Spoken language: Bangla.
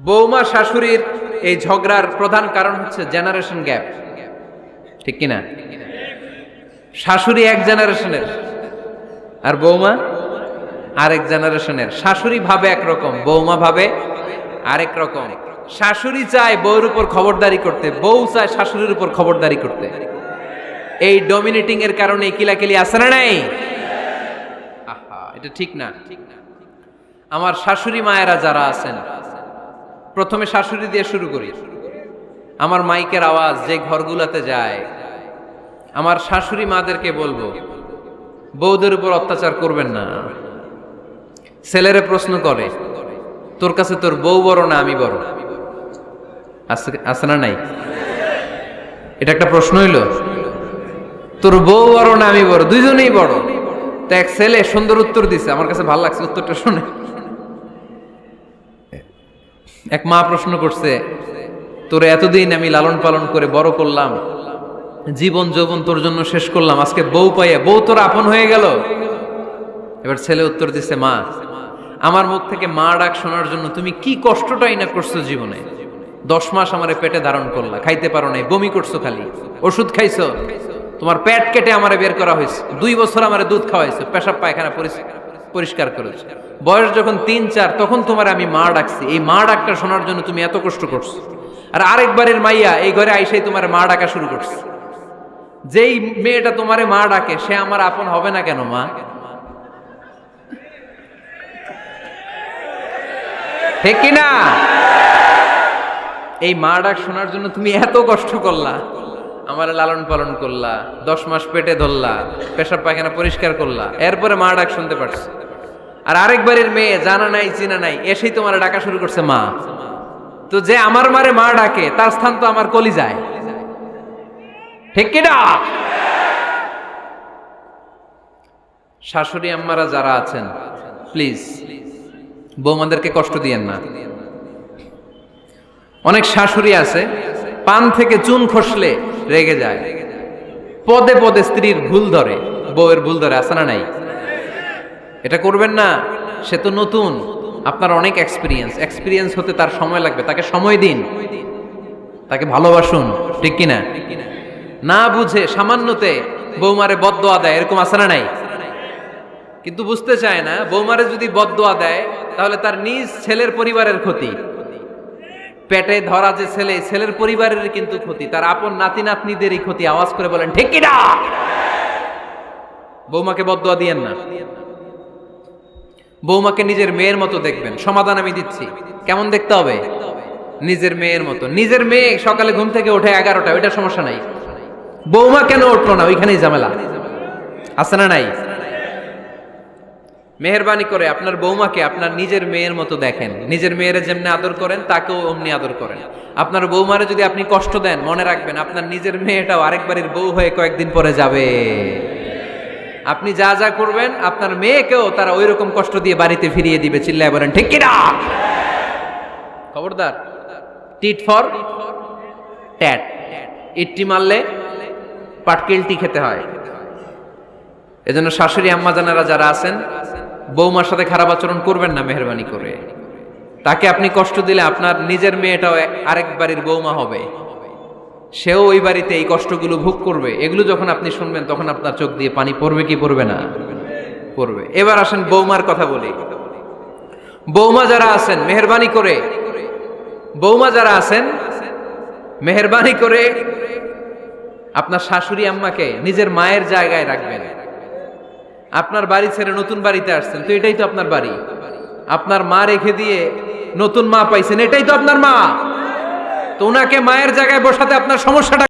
বৌমা শাশুড়ির এই ঝগড়ার প্রধান কারণ হচ্ছে জেনারেশন গ্যাপ, ঠিক কিনা? শাশুড়ি এক জেনারেশনের আর বৌমা আরেক জেনারেশনের। শাশুড়ি ভাবে একরকম, বৌমা ভাবে আরেক রকম। শাশুড়ি চায় বউর উপর খবরদারি করতে, বউ চায় শাশুড়ির উপর খবরদারি করতে। এই ডমিনেটিং এর কারণে কিলাকিলি আছে না নাই? আহা, এটা ঠিক না। আমার শাশুড়ি মায়েরা যারা আছেন, প্রথমে শাশুড়ি দিয়ে শুরু করি। আমার মাইকের আওয়াজ যে ঘরগুলোতে যায়, আমার শাশুড়ি মাদেরকে বলবো, বউদের উপর অত্যাচার করবেন না। ছেলেরে প্রশ্ন করে, তোর কাছে তোর বউ বড় না আমি বড়? আছে না নাই? এটা একটা প্রশ্ন হইল। তোর বউ বড় না আমি বড়? দুইজনেই বড়। তো এক ছেলে সুন্দর উত্তর দিছে, আমার কাছে ভালো লাগছে উত্তরটা শুনে। এক মা প্রশ্ন করছে, তোর এতদিন আমি লালন পালন করে বড় করলাম, জীবন যৌবন তোর জন্য শেষ করলাম, আজকে বউ পাইয়া বউ তোর আপন হয়ে গেল? এবার ছেলে উত্তর দিছে, মা, আমার মুখ থেকে মা ডাক শোনার জন্য তুমি কি কষ্টটাই না করছো জীবনে। 10 মাস আমারে পেটে ধারণ করলা, খাইতে পারো নাই, বমি করছো, খালি ওষুধ খাইছো, তোমার পেট কেটে আমারে বের করা হয়েছে, 2 বছর আমারে দুধ খাওয়াইছো, পেশাব পায়খানা পরিষ্কার করেছো। বয়স যখন 3-4 তখন তোমার আমি মা ডাকছি, এই মা ডাকটা শোনার জন্য তুমি এত কষ্ট করছো। আর আরেকবারের মাইয়া এই ঘরে আইসাই তোমার মা ডাকা শুরু করছে। যেই মেয়েটা তোমারে মা ডাকে সে আমার আপন হবে না কেন মা? ঠিক কিনা? এই মা ডাক শোনার জন্য তুমি এত কষ্ট করলা, আমার লালন পালন করলা, 10 মাস পেটে ধরলা, পেশাব পায়খানা পরিষ্কার করলা, এরপরে মা ডাক শুনতে পারছো। আর আরেকবারের মেয়ে জানা নাই চিনা নাই এসেই তোমার ডাকা শুরু করছে মা। তো যে আমার মারে মা ডাকে তার স্থান তো আমার কলিজায়, ঠিক কিনা? শাশুড়ি আম্মারা যারা আছেন, প্লিজ বৌমাদেরকে কষ্ট দিয়েন না। অনেক শাশুড়ি আছে পান থেকে চুন খসলে রেগে যায়, পদে পদে স্ত্রীর ভুল ধরে, বউয়ের ভুল ধরে, আছে না নাই? এটা করবেন না। সে তো নতুন, আপনার অনেক এক্সপিরিয়েন্স হতে তার সময় লাগবে, তাকে সময় দিন, তাকে ভালোবাসুন, ঠিক কিনা? না বুঝে সামান্যতে বৌমারে বদদোয়া দেয়, এরকম আছে না নাই? কিন্তু বুঝতে চায় না, বৌমারে যদি বদদোয়া দেয় তাহলে তার নিজ ছেলের পরিবারের ক্ষতি, পেটে ধরা যে ছেলে, ছেলের পরিবারের কিন্তু ক্ষতি, তার আপন নাতি নাতনিদেরই ক্ষতি। আওয়াজ করে বলেন ঠিক কিনা? বৌমাকে বদদোয়া দিয়েন না। বৌমাকে নিজের মেয়ের মতো দেখবেন। সমাধান আমি দিচ্ছি। কেমন দেখতে হবে? নিজের মেয়ের মতো। নিজের মেয়ে সকালে ঘুম থেকে ওঠে 11টা, ওইটা সমস্যা নাই। বৌমা কেন উঠলো না, ওইখানেই ঝামেলা, আছে না নাই? মেহেরবানি করে আপনার বৌমাকে আপনার নিজের মেয়ের মতো দেখেন। নিজের মেয়েরে যেমনি আদর করেন তাকেও অমনি আদর করেন। আপনার বৌমারে যদি আপনি কষ্ট দেন, মনে রাখবেন আপনার নিজের মেয়েটাও আরেকবারের বউ হয়ে কয়েকদিন পরে যাবে। আপনি যা যা করবেন আপনার মেয়েকেও তারা ওই রকম কষ্ট দিয়ে বাড়িতে ফিরিয়ে দিবে। চিল্লায় বলেন ঠিক কিনা? খবরদার, টিট ফর ট্যাট। ইট্টি মারলে পাটকেলটি খেতে হয়। এজন্য শাশুড়ি আম্মা জানারা যারা আছেন, বৌমার সাথে খারাপ আচরণ করবেন না মেহেরবানি করে। তাকে আপনি কষ্ট দিলে আপনার নিজের মেয়েটাও আরেক বাড়ির বৌমা হবে, সেও ওই বাড়িতে এই কষ্টগুলো ভোগ করবে। এগুলো যখন আপনি শুনবেন তখন আপনার চোখ দিয়ে পানি পড়বে কি পড়বে না? পড়বে। এবার আসেন বৌমার কথা বলি। বৌমা যারা আছেন মেহেরবানি করে, বৌমা যারা আছেন মেহেরবানি করে আপনার শাশুড়ি আম্মাকে নিজের মায়ের জায়গায় রাখবেন। আপনার বাড়ি ছেড়ে নতুন বাড়িতে আসছেন, তো এটাই তো আপনার বাড়ি। আপনার মা রেখে দিয়ে নতুন মা পাইছেন, এটাই তো আপনার মা। তো ওনাকে মায়ের জায়গায় বসাতে আপনার সমস্যাটা